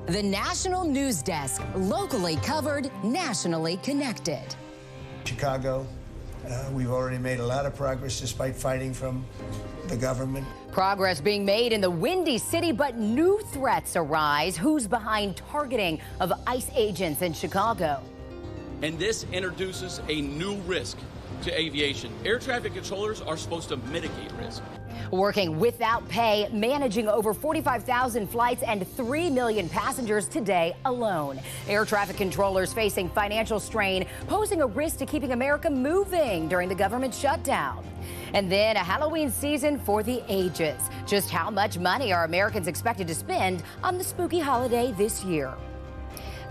The National News Desk, locally covered, nationally connected. Chicago, we've already made a lot of progress despite fighting from the government. Progress being made in the Windy City, but new threats arise. Who's behind targeting of ICE agents in Chicago? And this introduces a new risk to aviation. Air traffic controllers are supposed to mitigate risk. Working without pay, managing over 45,000 flights and 3 million passengers today alone. Air traffic controllers facing financial strain, posing a risk to keeping America moving during the government shutdown. And then a Halloween season for the ages. Just how much money are Americans expected to spend on the spooky holiday this year?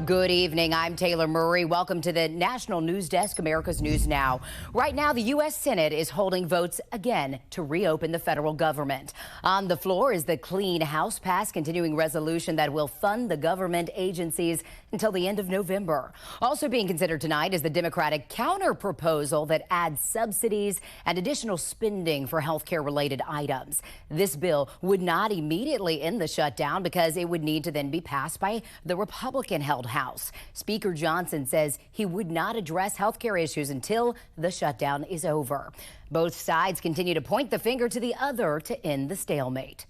Good evening. I'm Taylor Murray. Welcome to the National News Desk, America's News Now. Right now, the U.S. Senate is holding votes again to reopen the federal government. On the floor is the Clean House Pass continuing resolution that will fund the government agencies until the end of November. Also being considered tonight is the Democratic counter proposal that adds subsidies and additional spending for health care related items. This bill would not immediately end the shutdown because it would need to then be passed by the Republican-held House. Speaker Johnson says he would not address health care issues until the shutdown is over. Both sides continue to point the finger to the other to end the stalemate.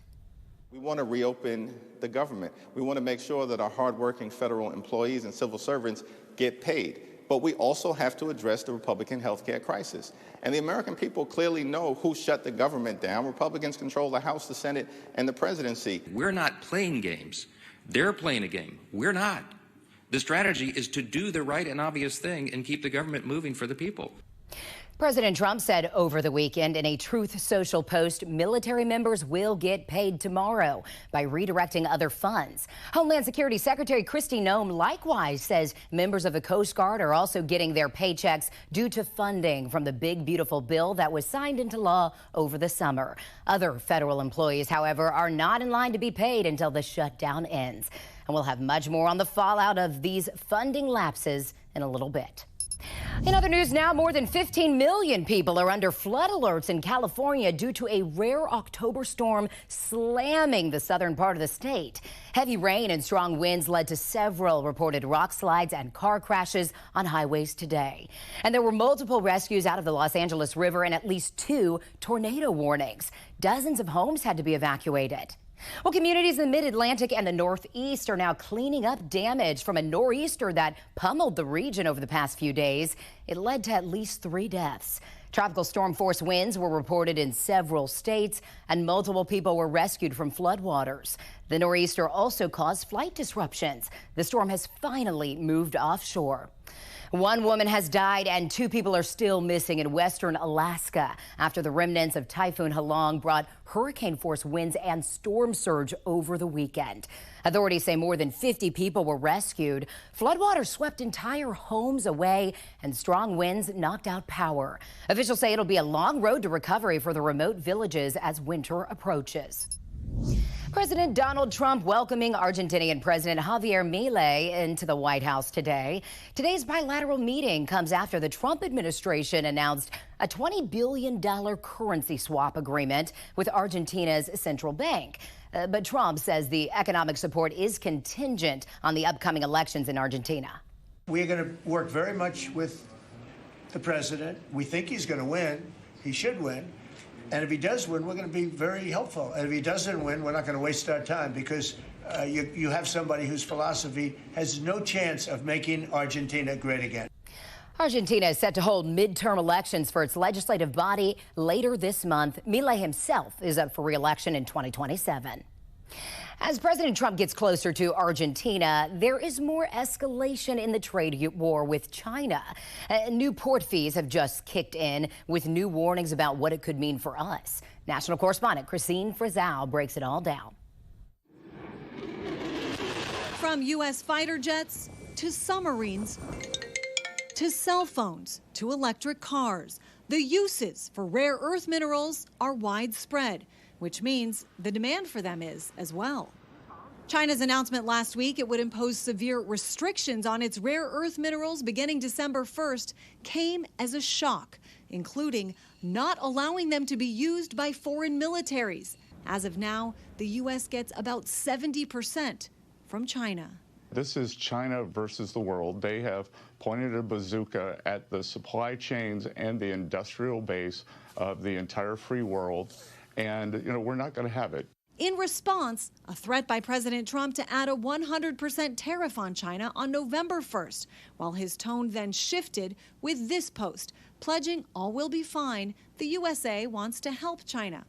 We want to reopen the government. We want to make sure that our hardworking federal employees and civil servants get paid. But we also have to address the Republican health care crisis. And the American people clearly know who shut the government down. Republicans control the House, the Senate, and the presidency. We're not playing games. They're playing a game. We're not. The strategy is to do the right and obvious thing and keep the government moving for the people. President Trump said over the weekend in a Truth Social post, military members will get paid tomorrow by redirecting other funds. Homeland Security Secretary Kristi Noem likewise says members of the Coast Guard are also getting their paychecks due to funding from the big, beautiful bill that was signed into law over the summer. Other federal employees, however, are not in line to be paid until the shutdown ends. And we'll have much more on the fallout of these funding lapses in a little bit. In other news now, more than 15 million people are under flood alerts in California due to a rare October storm slamming the southern part of the state. Heavy rain and strong winds led to several reported rock slides and car crashes on highways today. And there were multiple rescues out of the Los Angeles River and at least 2 tornado warnings. Dozens of homes had to be evacuated. Well, communities in the mid-Atlantic and the Northeast are now cleaning up damage from a nor'easter that pummeled the region over the past few days. It led to at least 3 deaths. Tropical storm force winds were reported in several states, and multiple people were rescued from floodwaters. The nor'easter also caused flight disruptions. The storm has finally moved offshore. 1 woman has died and 2 people are still missing in western Alaska after the remnants of Typhoon Halong brought hurricane-force winds and storm surge over the weekend. Authorities say more than 50 people were rescued. Floodwaters swept entire homes away and strong winds knocked out power. Officials say it'll be a long road to recovery for the remote villages as winter approaches. President Donald Trump welcoming Argentinian President Javier Milei into the White House today. Today's bilateral meeting comes after the Trump administration announced a $20 billion currency swap agreement with Argentina's central bank. But Trump says the economic support is contingent on the upcoming elections in Argentina. We're going to work very much with the president. We think he's going to win. He should win. And if he does win, we're going to be very helpful. And if he doesn't win, we're not going to waste our time because you have somebody whose philosophy has no chance of making Argentina great again. Argentina is set to hold midterm elections for its legislative body later this month. Milei himself is up for re-election in 2027. As President Trump gets closer to Argentina, there is more escalation in the trade war with China. New port fees have just kicked in with new warnings about what it could mean for us. National correspondent Christine Frizzell breaks it all down. From U.S. fighter jets to submarines to cell phones to electric cars, the uses for rare earth minerals are widespread, which means the demand for them is as well. China's announcement last week it would impose severe restrictions on its rare earth minerals beginning December 1st came as a shock, including not allowing them to be used by foreign militaries. As of now, the U.S. gets about 70%, from China. This is China versus the world. They have pointed a bazooka at the supply chains and the industrial base of the entire free world. And, we're not going to have it. In response, a threat by President Trump to add a 100% tariff on China on November 1st, while his tone then shifted with this post, pledging all will be fine. The USA wants to help China.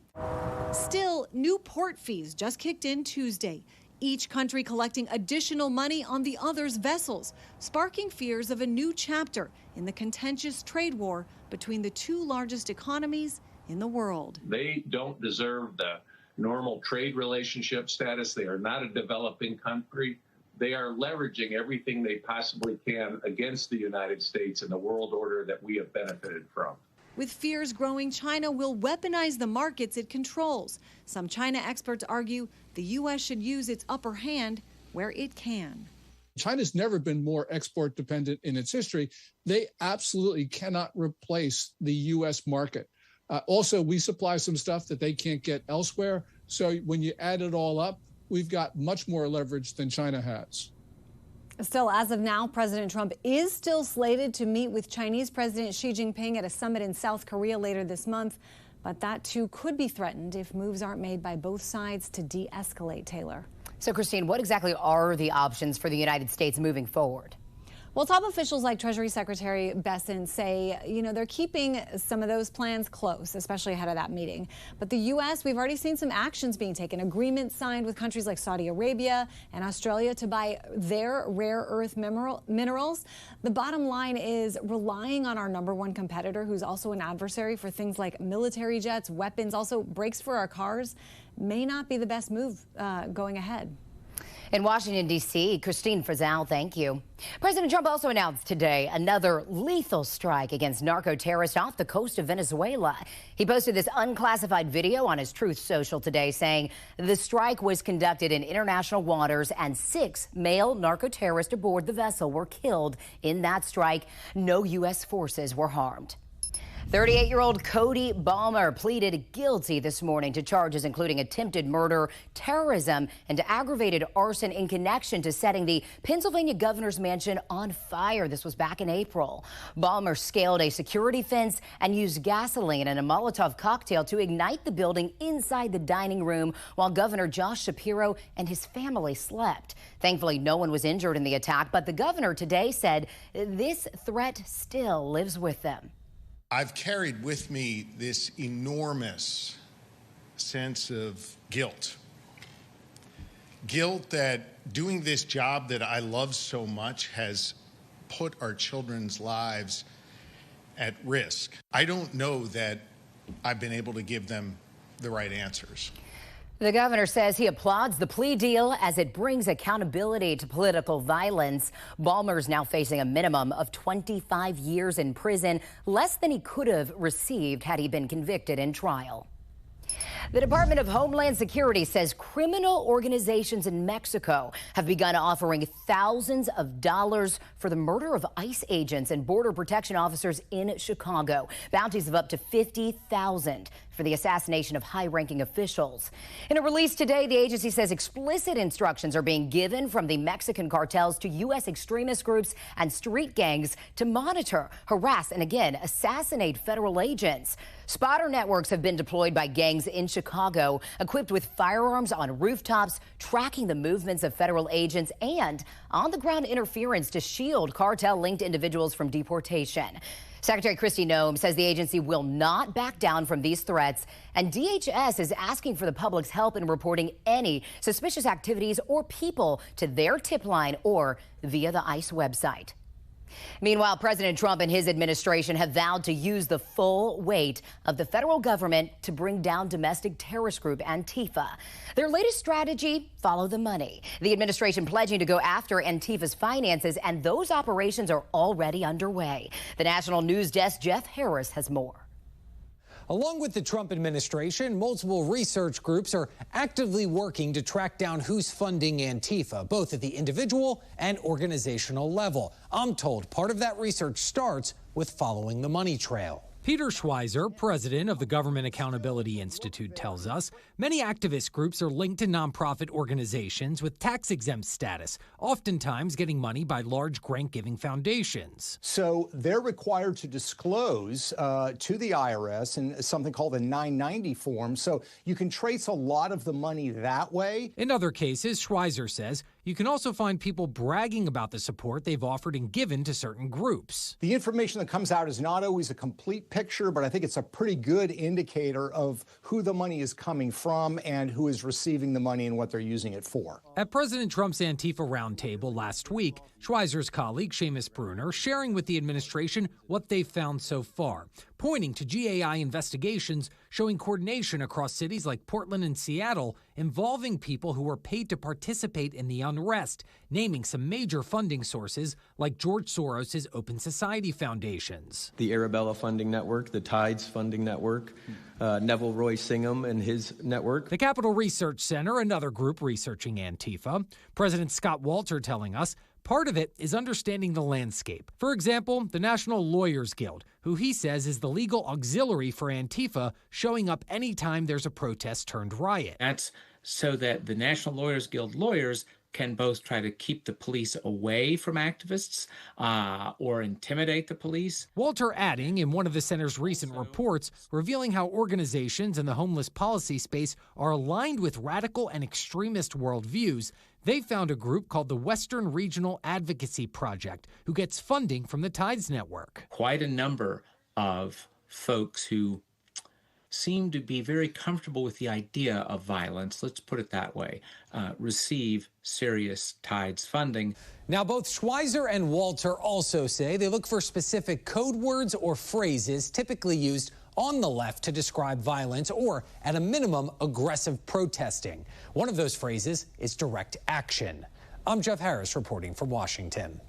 Still, new port fees just kicked in Tuesday, each country collecting additional money on the other's vessels, sparking fears of a new chapter in the contentious trade war between the two largest economies in the world. They don't deserve the normal trade relationship status. They are not a developing country. They are leveraging everything they possibly can against the United States and the world order that we have benefited from. With fears growing, China will weaponize the markets it controls. Some China experts argue the U.S. should use its upper hand where it can. China's never been more export dependent in its history. They absolutely cannot replace the U.S. market. Also, we supply some stuff that they can't get elsewhere. So when you add it all up, we've got much more leverage than China has. Still, as of now, President Trump is still slated to meet with Chinese President Xi Jinping at a summit in South Korea later this month. But that, too, could be threatened if moves aren't made by both sides to de-escalate, Taylor. So, Christine, what exactly are the options for the United States moving forward? Well, top officials like Treasury Secretary Besson say, they're keeping some of those plans close, especially ahead of that meeting. But the U.S., we've already seen some actions being taken, agreements signed with countries like Saudi Arabia and Australia to buy their rare earth minerals. The bottom line is relying on our number one competitor, who's also an adversary for things like military jets, weapons, also brakes for our cars, may not be the best move going ahead. In Washington, D.C., Christine Frizzell, thank you. President Trump also announced today another lethal strike against narco-terrorists off the coast of Venezuela. He posted this unclassified video on his Truth Social today saying the strike was conducted in international waters and 6 male narco-terrorists aboard the vessel were killed in that strike. No U.S. forces were harmed. 38-year-old Cody Balmer pleaded guilty this morning to charges including attempted murder, terrorism, and aggravated arson in connection to setting the Pennsylvania governor's mansion on fire. This was back in April. Balmer scaled a security fence and used gasoline and a Molotov cocktail to ignite the building inside the dining room while Governor Josh Shapiro and his family slept. Thankfully, no one was injured in the attack, but the governor today said this threat still lives with them. I've carried with me this enormous sense of guilt. Guilt that doing this job that I love so much has put our children's lives at risk. I don't know that I've been able to give them the right answers. The governor says he applauds the plea deal as it brings accountability to political violence. Balmer's now facing a minimum of 25 years in prison, less than he could have received had he been convicted in trial. The Department of Homeland Security says criminal organizations in Mexico have begun offering thousands of dollars for the murder of ICE agents and border protection officers in Chicago. Bounties of up to $50,000 for the assassination of high-ranking officials. In a release today, the agency says explicit instructions are being given from the Mexican cartels to U.S. extremist groups and street gangs to monitor, harass, and again, assassinate federal agents. Spotter networks have been deployed by gangs in Chicago, equipped with firearms on rooftops, tracking the movements of federal agents and on-the-ground interference to shield cartel-linked individuals from deportation. Secretary Kristi Noem says the agency will not back down from these threats, and DHS is asking for the public's help in reporting any suspicious activities or people to their tip line or via the ICE website. Meanwhile, President Trump and his administration have vowed to use the full weight of the federal government to bring down domestic terrorist group Antifa. Their latest strategy, follow the money. The administration pledging to go after Antifa's finances, and those operations are already underway. The National News Desk, Jeff Harris, has more. Along with the Trump administration, multiple research groups are actively working to track down who's funding Antifa, both at the individual and organizational level. I'm told part of that research starts with following the money trail. Peter Schweizer, president of the Government Accountability Institute, tells us many activist groups are linked to nonprofit organizations with tax-exempt status, oftentimes getting money by large grant-giving foundations. So they're required to disclose to the IRS in something called a 990 form, so you can trace a lot of the money that way. In other cases, Schweizer says, you can also find people bragging about the support they've offered and given to certain groups. The information that comes out is not always a complete picture, but I think it's a pretty good indicator of who the money is coming from and who is receiving the money and what they're using it for. At President Trump's Antifa roundtable last week, Schweizer's colleague Seamus Bruner sharing with the administration what they've found so far, pointing to GAI investigations showing coordination across cities like Portland and Seattle involving people who were paid to participate in the unrest, naming some major funding sources like George Soros' Open Society foundations. The Arabella Funding Network, the Tides Funding Network, Neville Roy Singham and his network. The Capital Research Center, another group researching Antifa. President Scott Walter telling us part of it is understanding the landscape. For example, the National Lawyers Guild, who he says is the legal auxiliary for Antifa, showing up anytime there's a protest turned riot. That's so that the National Lawyers Guild lawyers can both try to keep the police away from activists or intimidate the police. Walter adding in one of the center's recent reports, revealing how organizations in the homeless policy space are aligned with radical and extremist worldviews. They found a group called the Western Regional Advocacy Project, who gets funding from the Tides Network. Quite a number of folks who seem to be very comfortable with the idea of violence, let's put it that way, receive serious Tides funding. Now, both Schweizer and Walter also say they look for specific code words or phrases typically used on the left to describe violence or, at a minimum, aggressive protesting. One of those phrases is direct action. I'm Jeff Harris reporting from Washington.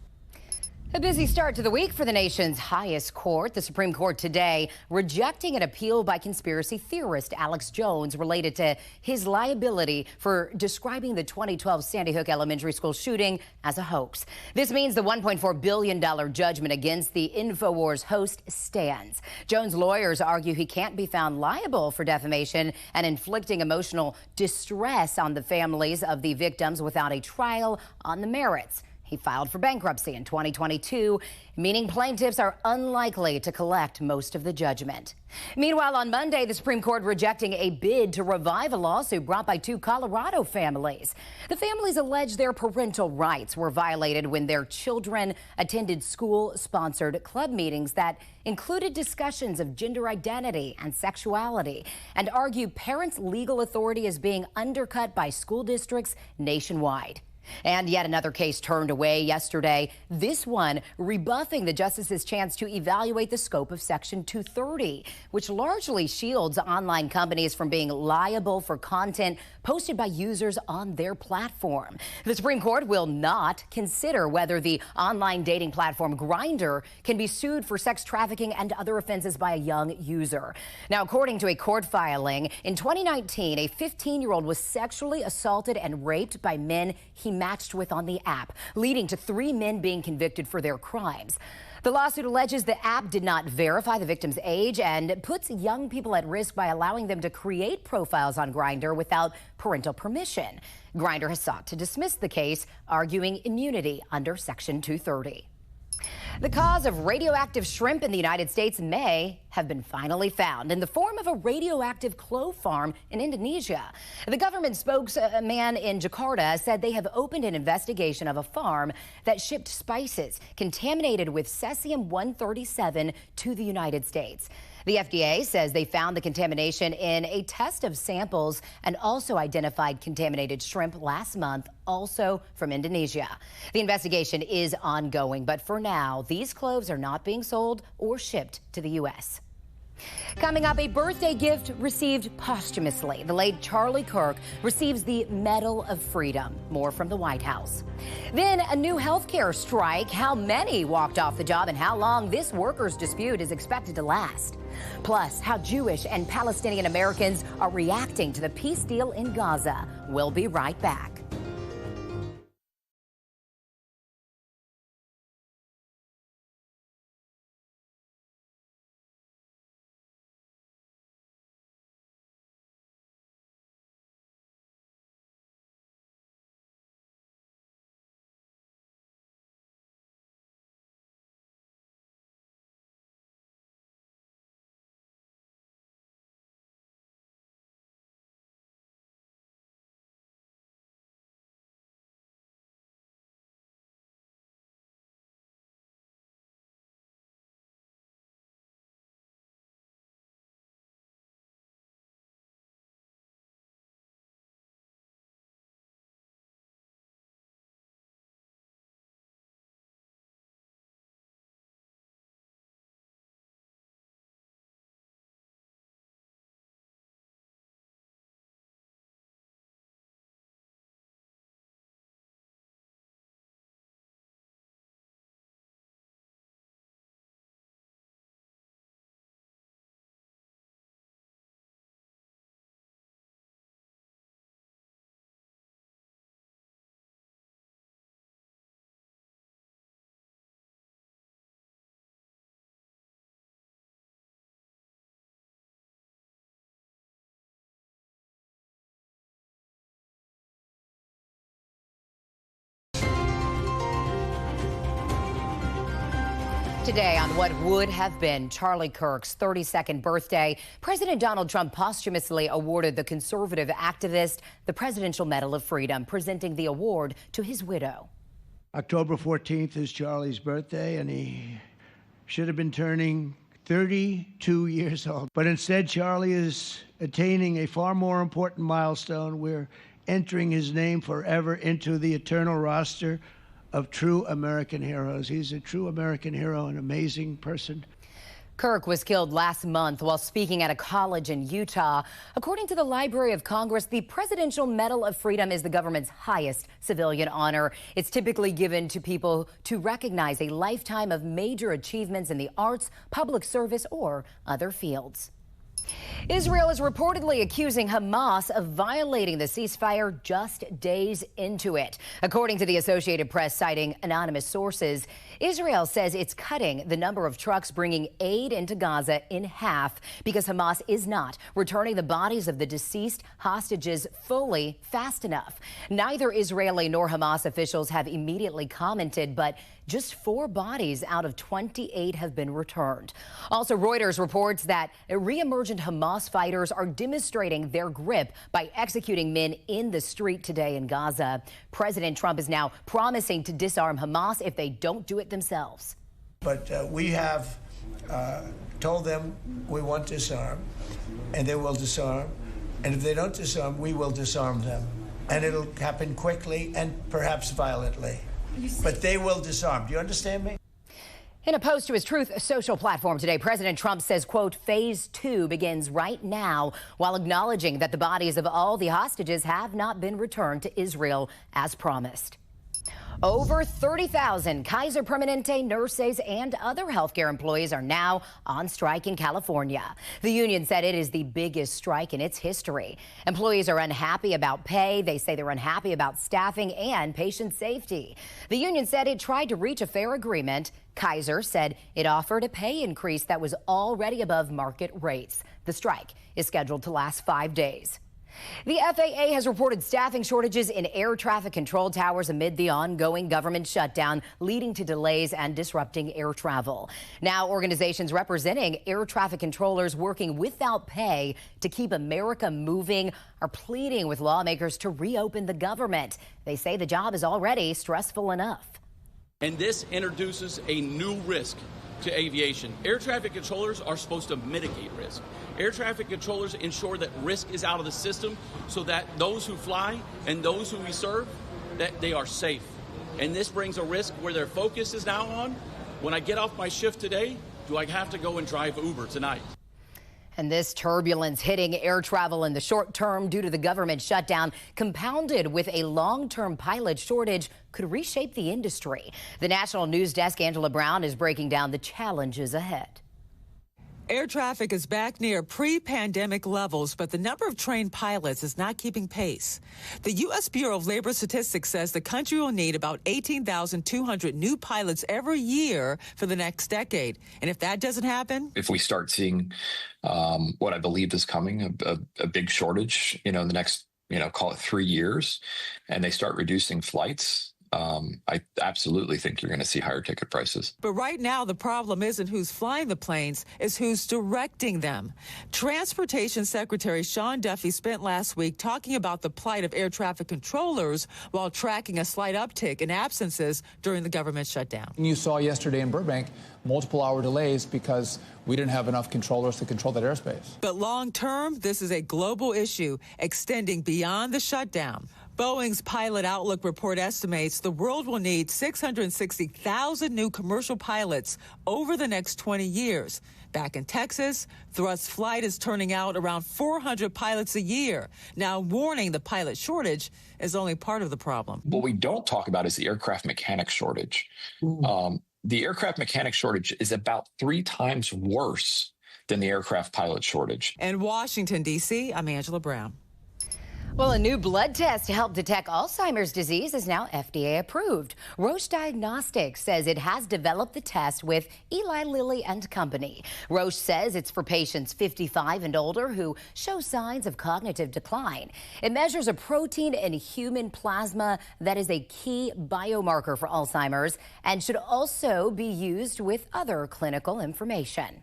A busy start to the week for the nation's highest court. The Supreme Court today rejecting an appeal by conspiracy theorist Alex Jones related to his liability for describing the 2012 Sandy Hook Elementary School shooting as a hoax. This means the $1.4 billion judgment against the InfoWars host stands. Jones' lawyers argue he can't be found liable for defamation and inflicting emotional distress on the families of the victims without a trial on the merits. He filed for bankruptcy in 2022, meaning plaintiffs are unlikely to collect most of the judgment. Meanwhile, on Monday, the Supreme Court rejecting a bid to revive a lawsuit brought by two Colorado families. The families allege their parental rights were violated when their children attended school-sponsored club meetings that included discussions of gender identity and sexuality, and argue parents' legal authority is being undercut by school districts nationwide. And yet another case turned away yesterday, this one rebuffing the justice's chance to evaluate the scope of Section 230, which largely shields online companies from being liable for content posted by users on their platform. The Supreme Court will not consider whether the online dating platform Grindr can be sued for sex trafficking and other offenses by a young user. Now, according to a court filing, in 2019, a 15-year-old was sexually assaulted and raped by men he matched with on the app, leading to 3 men being convicted for their crimes. The lawsuit alleges the app did not verify the victim's age and puts young people at risk by allowing them to create profiles on Grindr without parental permission. Grindr has sought to dismiss the case, arguing immunity under Section 230. The cause of radioactive shrimp in the United States may have been finally found in the form of a radioactive clove farm in Indonesia. The government spokesman in Jakarta said they have opened an investigation of a farm that shipped spices contaminated with cesium-137 to the United States. The FDA says they found the contamination in a test of samples and also identified contaminated shrimp last month, also from Indonesia. The investigation is ongoing, but for now, these cloves are not being sold or shipped to the U.S. Coming up, a birthday gift received posthumously. The late Charlie Kirk receives the Medal of Freedom. More from the White House. Then a new healthcare strike, how many walked off the job and how long this workers' dispute is expected to last. Plus, how Jewish and Palestinian Americans are reacting to the peace deal in Gaza. We'll be right back. Today, on what would have been Charlie Kirk's 32nd birthday, President Donald Trump posthumously awarded the conservative activist the Presidential Medal of Freedom, presenting the award to his widow. October 14th is Charlie's birthday, and he should have been turning 32 years old. But instead, Charlie is attaining a far more important milestone. We're entering his name forever into the eternal roster of true American heroes. He's a true American hero, an amazing person. Kirk was killed last month while speaking at a college in Utah. According to the Library of Congress, the Presidential Medal of Freedom is the government's highest civilian honor. It's typically given to people to recognize a lifetime of major achievements in the arts, public service, or other fields. Israel is reportedly accusing Hamas of violating the ceasefire just days into it. According to the Associated Press, citing anonymous sources, Israel says it's cutting the number of trucks bringing aid into Gaza in half because Hamas is not returning the bodies of the deceased hostages fully fast enough. Neither Israeli nor Hamas officials have immediately commented, but just 4 bodies out of 28 have been returned. Also, Reuters reports that re-emergent Hamas fighters are demonstrating their grip by executing men in the street today in Gaza. President Trump is now promising to disarm Hamas if they don't do it themselves. But we have told them we want to disarm, and they will disarm. And if they don't disarm, we will disarm them. And it'll happen quickly and perhaps violently. But they will disarm. Do you understand me? In a post to his Truth Social platform today, President Trump says, quote, phase 2 begins right now, while acknowledging that the bodies of all the hostages have not been returned to Israel as promised. Over 30,000 Kaiser Permanente nurses and other healthcare employees are now on strike in California. The union said it is the biggest strike in its history. Employees are unhappy about pay. They say they're unhappy about staffing and patient safety. The union said it tried to reach a fair agreement. Kaiser said it offered a pay increase that was already above market rates. The strike is scheduled to last 5 days. The FAA has reported staffing shortages in air traffic control towers amid the ongoing government shutdown, leading to delays and disrupting air travel. Now, organizations representing air traffic controllers working without pay to keep America moving are pleading with lawmakers to reopen the government. They say the job is already stressful enough. And this introduces a new risk to aviation. Air traffic controllers are supposed to mitigate risk. Air traffic controllers ensure that risk is out of the system so that those who fly and those who we serve, that they are safe. And this brings a risk where their focus is now on, when I get off my shift today, do I have to go and drive Uber tonight? And this turbulence hitting air travel in the short term due to the government shutdown, compounded with a long-term pilot shortage, could reshape the industry. The National News Desk, Angela Brown, is breaking down the challenges ahead. Air traffic is back near pre-pandemic levels, but the number of trained pilots is not keeping pace. The U.S. Bureau of Labor Statistics says the country will need about 18,200 new pilots every year for the next decade. And if that doesn't happen, if we start seeing what I believe is coming, a big shortage, in the next, call it 3 years, and they start reducing flights, I absolutely think you're going to see higher ticket prices. But right now, the problem isn't who's flying the planes, it's who's directing them. Transportation Secretary Sean Duffy spent last week talking about the plight of air traffic controllers while tracking a slight uptick in absences during the government shutdown. You saw yesterday in Burbank multiple hour delays because we didn't have enough controllers to control that airspace. But long term, this is a global issue extending beyond the shutdown. Boeing's Pilot Outlook report estimates the world will need 660,000 new commercial pilots over the next 20 years. Back in Texas, Thrust Flight is turning out around 400 pilots a year. Now warning the pilot shortage is only part of the problem. What we don't talk about is the aircraft mechanic shortage. The aircraft mechanic shortage is about 3 times worse than the aircraft pilot shortage. In Washington, D.C., I'm Angela Brown. Well, a new blood test to help detect Alzheimer's disease is now FDA approved. Roche Diagnostics says it has developed the test with Eli Lilly and Company. Roche says it's for patients 55 and older who show signs of cognitive decline. It measures a protein in human plasma that is a key biomarker for Alzheimer's and should also be used with other clinical information.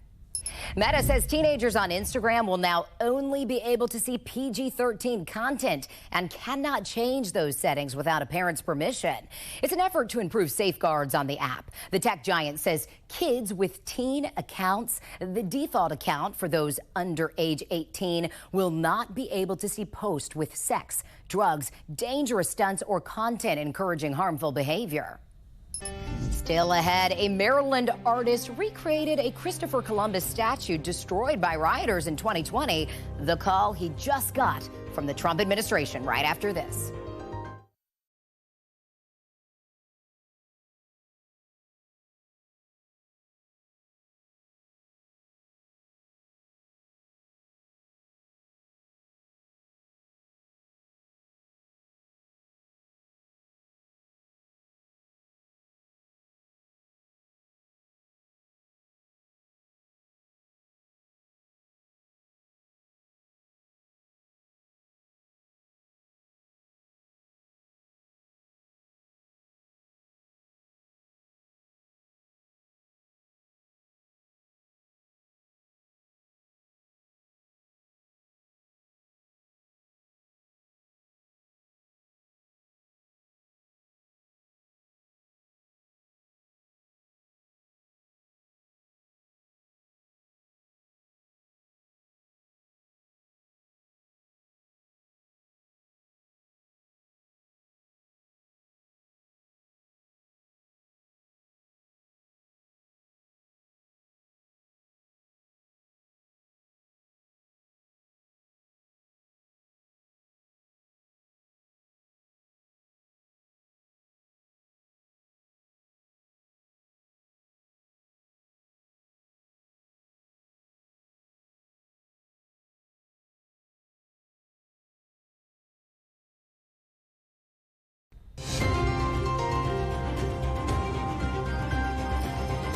Meta says teenagers on Instagram will now only be able to see PG-13 content and cannot change those settings without a parent's permission. It's an effort to improve safeguards on the app. The tech giant says kids with teen accounts, the default account for those under age 18, will not be able to see posts with sex, drugs, dangerous stunts, or content encouraging harmful behavior. Still ahead, a Maryland artist recreated a Christopher Columbus statue destroyed by rioters in 2020. The call he just got from the Trump administration right after this.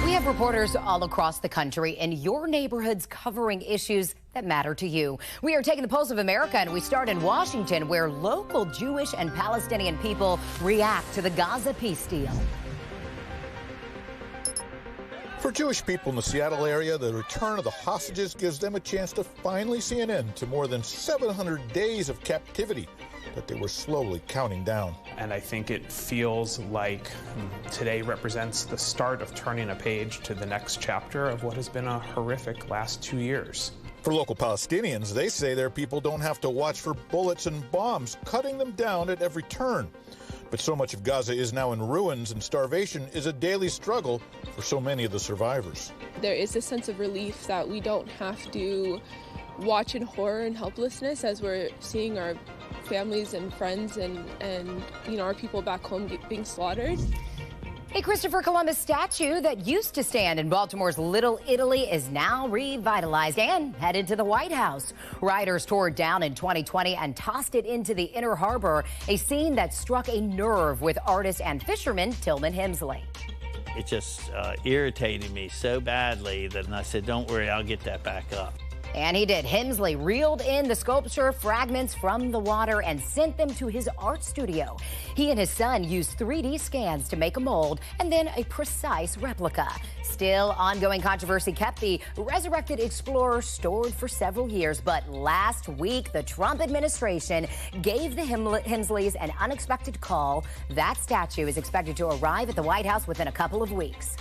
We have reporters all across the country in your neighborhoods covering issues that matter to you. We are taking the pulse of America, and we start in Washington, where local Jewish and Palestinian people react to the Gaza peace deal. For Jewish people in the Seattle area, the return of the hostages gives them a chance to finally see an end to more than 700 days of captivity that they were slowly counting down. And I think it feels like today represents the start of turning a page to the next chapter of what has been a horrific last 2 years. For local Palestinians, they say their people don't have to watch for bullets and bombs cutting them down at every turn. But so much of Gaza is now in ruins, and starvation is a daily struggle for so many of the survivors. There is a sense of relief that we don't have to watch in horror and helplessness as we're seeing our families and friends and our people back home being slaughtered. A Christopher Columbus statue that used to stand in Baltimore's Little Italy is now revitalized and headed to the White House. Rioters tore it down in 2020 and tossed it into the Inner Harbor, a scene that struck a nerve with artist and fisherman Tillman Hemsley. It just irritated me so badly that I said, don't worry, I'll get that back up. And he did. Hemsley reeled in the sculpture fragments from the water and sent them to his art studio. He and his son used 3D scans to make a mold and then a precise replica. Still, ongoing controversy kept the resurrected explorer stored for several years. But last week, the Trump administration gave the Hemsleys an unexpected call. That statue is expected to arrive at the White House within a couple of weeks.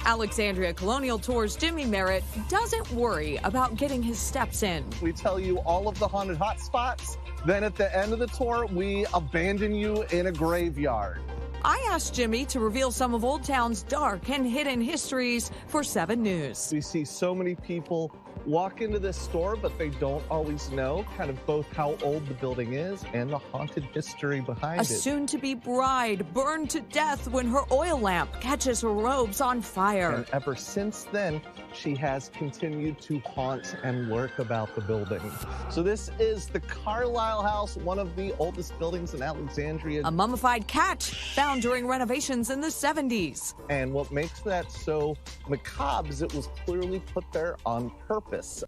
Alexandria Colonial Tours' Jimmy Merritt doesn't worry about getting his steps in. We tell you all of the haunted hot spots. Then at the end of the tour, we abandon you in a graveyard. I asked Jimmy to reveal some of Old Town's dark and hidden histories for 7 News. We see so many people walk into this store, but they don't always know kind of both how old the building is and the haunted history behind A it. soon-to-be bride burned to death when her oil lamp catches her robes on fire. And ever since then, she has continued to haunt and lurk about the building. So this is the Carlisle House, one of the oldest buildings in Alexandria. A mummified cat found during renovations in the 70s. And what makes that so macabre is it was clearly put there on purpose.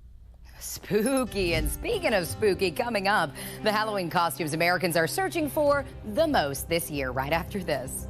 Spooky. And speaking of spooky, coming up, the Halloween costumes Americans are searching for the most this year, right after this.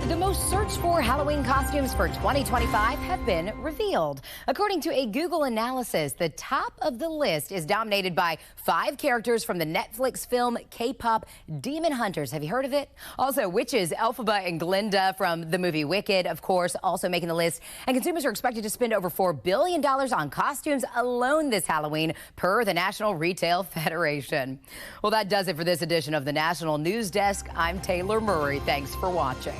The most searched for Halloween costumes for 2025 have been revealed. According to a Google analysis, the top of the list is dominated by 5 characters from the Netflix film K-pop Demon Hunters. Have you heard of it? Also, witches Elphaba and Glinda from the movie Wicked, of course, also making the list. And consumers are expected to spend over $4 billion on costumes alone this Halloween, per the National Retail Federation. Well, that does it for this edition of the National News Desk. I'm Taylor Murray. Thanks for watching.